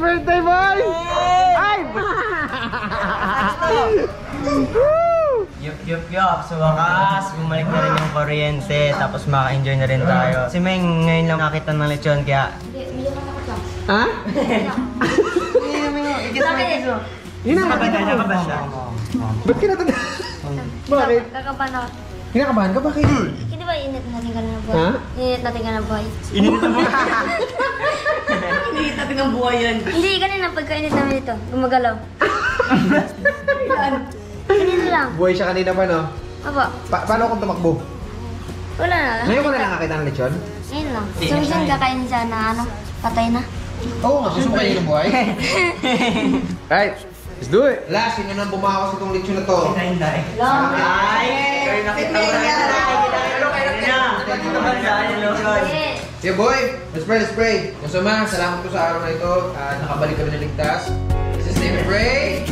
birthday, boys! Ay! Yup. Sa wakas, bumalik na rin yung kuryente. Tapos maka-enjoy na rin tayo. Si Meng ngayon lang nakita ng lechon, kaya... Ha? Yun ang Nakaban siya. Ba't kinatanda? Bakit? Kakabahan ako. Kinakabahan ka? Bakit? Hindi ba init natin ka ng buhay? Ha? Init natin ka ng buhay. Init natin ang buhay yan. Hindi, kanina pagkainit namin ito, gumagalaw. Kanina lang. Buhay siya kanina pa, no? Apa, Paano kung tumakbo? wala na lang. Ngayon ko na lang nakita ng lechon? Ngayon lang. Sumisan kakainin siya na ano, patay na. Oo nga, gusto kayo ng buhay. Alright, let's do it. Last, sino nang bumawas itong lechon na to? Hinday. Ay! Ay! Nakita mo na. Yeah boy, let's pray. Kusama, salamat po sa araw na ito. Nakabalik kami na ligtas. Let's say we pray.